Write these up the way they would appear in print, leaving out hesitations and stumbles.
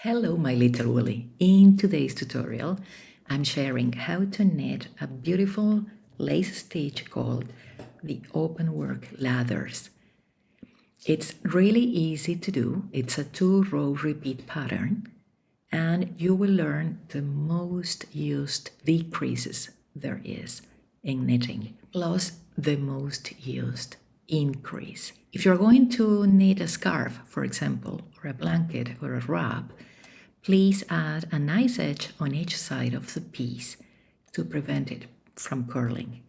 Hello, my little woolly. In today's tutorial, I'm sharing how to knit a beautiful lace stitch called the Openwork Ladders. It's really easy to do. It's a 2-row repeat pattern, and you will learn the most used decreases there is in knitting, plus the most used increase. If you're going to knit a scarf, for example, or a blanket or a wrap, please add a nice edge on each side of the piece to prevent it from curling.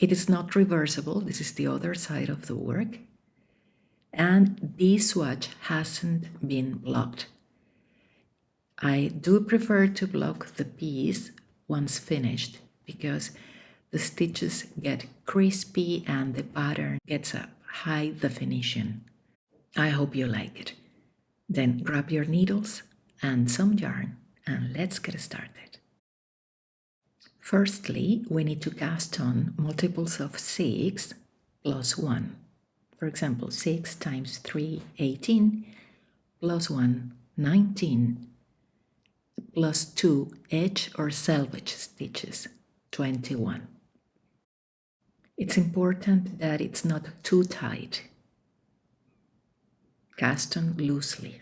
It is not reversible. This is the other side of the work. And this swatch hasn't been blocked. I do prefer to block the piece once finished because the stitches get crispy and the pattern gets a high definition. I hope you like it. Then grab your needles and some yarn and let's get started. Firstly, we need to cast on multiples of 6 plus 1. For example, 6 times 3, 18, plus 1, 19, plus 2 edge or selvage stitches, 21. It's important that it's not too tight. Cast on loosely.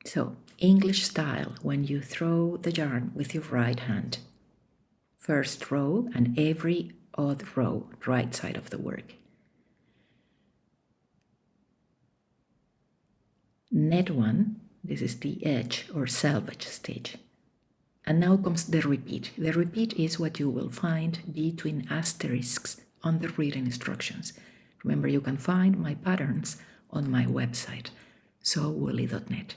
So, English style, when you throw the yarn with your right hand. First row and every odd row, right side of the work. Net 1, this is the edge or selvage stitch. And now comes the repeat. The repeat is what you will find between asterisks on the written instructions. Remember, you can find my patterns on my website, sewwoolly.net.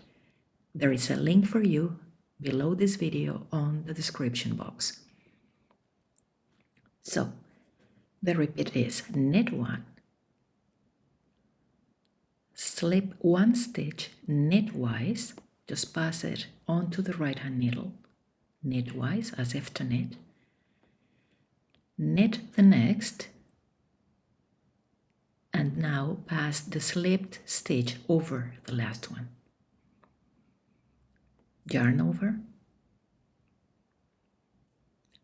There is a link for you below this video on the description box. So, the repeat is knit 1, slip 1 stitch knitwise, just pass it onto the right hand needle, knitwise as if to knit, knit the next, and now pass the slipped stitch over the last one. Yarn over,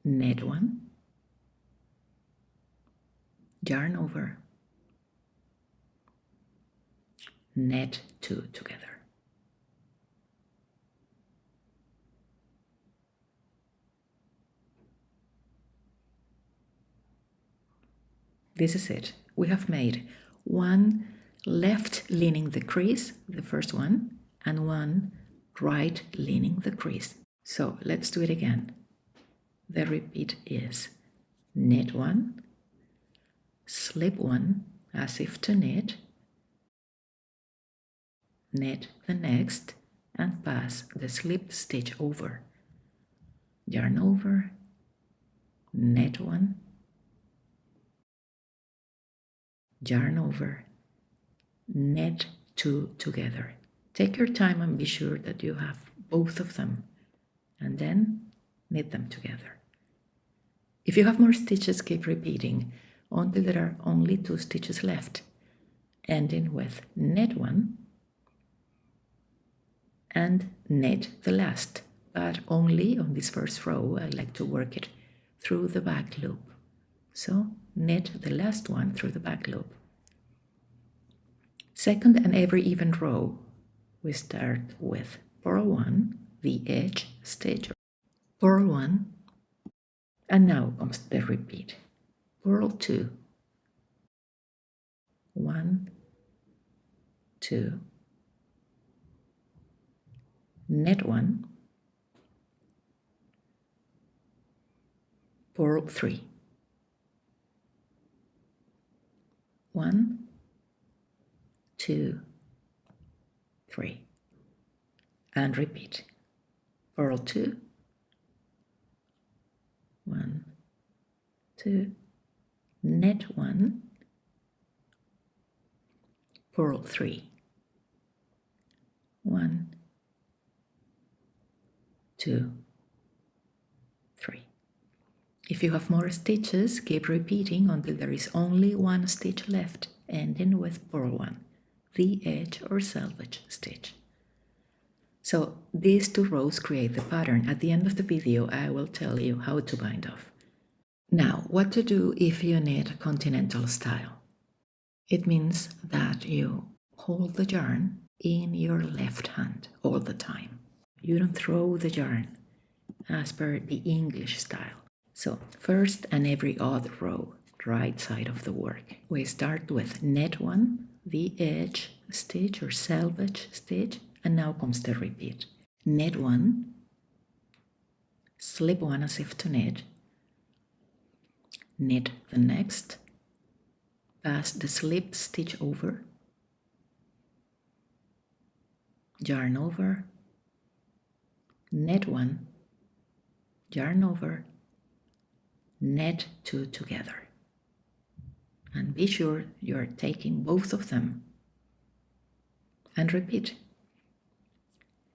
knit 1, yarn over, knit 2 together. This is it. We have made one left leaning the crease, the first one, and one right leaning the crease. So let's do it again. The repeat is knit 1, slip 1 as if to knit, knit the next, and pass the slipped stitch over. Yarn over, knit 1, yarn over, knit 2 together. Take your time and be sure that you have both of them, and then knit them together. If you have more stitches, keep repeating until there are only 2 stitches left, ending with knit 1 and knit the last, but only on this first row. I like to work it through the back loop. So knit the last one through the back loop. Second and every even row, we start with purl 1, the edge stitch, purl 1, and now comes the repeat. Purl 2, 1, 2, knit 1, purl 3, 1, 2, 3, and repeat. Purl 2, 1, 2, knit 1, purl 3, 1, 2, 3. If you have more stitches, keep repeating until there is only one stitch left, ending with purl 1, the edge or selvage stitch. So these 2 rows create the pattern. At the end of the video, I will tell you how to bind off. Now, what to do if you knit Continental style? It means that you hold the yarn in your left hand all the time. You don't throw the yarn as per the English style. So first and every other row, right side of the work, we start with net 1, the edge stitch or selvage stitch, and now comes the repeat. Net 1, slip 1 as if to knit the next, pass the slip stitch over, yarn over, net 1, yarn over, net 2 together. And be sure you're taking both of them. And repeat.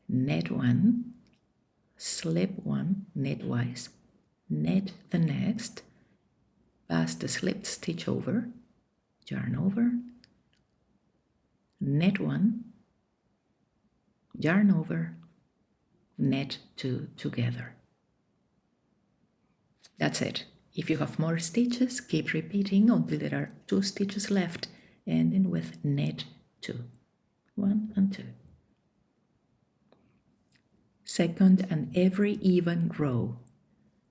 Net 1, slip 1 knitwise, net the next, pass the slipped stitch over, yarn over, net 1, yarn over, net 2 together. That's it. If you have more stitches, keep repeating until there are 2 stitches left, ending with net 2. 1 and 2. Second and every even row,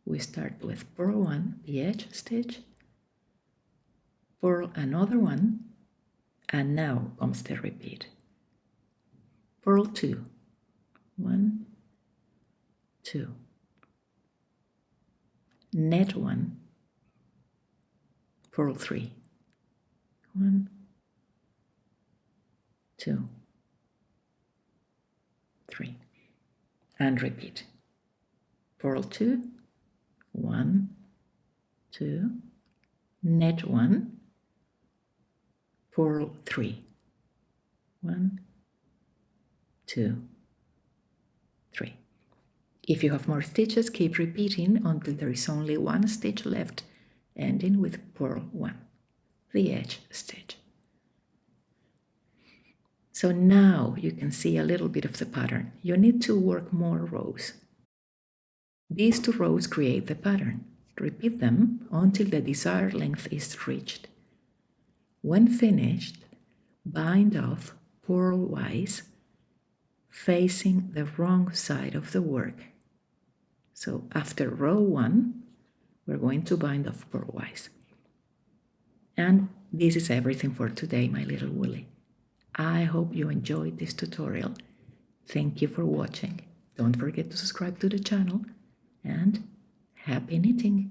we start with purl 1, the edge stitch, purl another one, and now comes the repeat. Purl 2, 1, 2. Net 1, purl 3, 1, 2, 3, and repeat. Purl 2, 1, 2, net 1, purl 3, 1, 2, 3. If you have more stitches, keep repeating until there is only 1 stitch left, ending with purl 1, the edge stitch. So now you can see a little bit of the pattern. You need to work more rows. These 2 rows create the pattern. Repeat them until the desired length is reached. When finished, bind off purlwise, facing the wrong side of the work. So after row 1, we're going to bind off purlwise. And this is everything for today, my little woolly. I hope you enjoyed this tutorial. Thank you for watching. Don't forget to subscribe to the channel and happy knitting!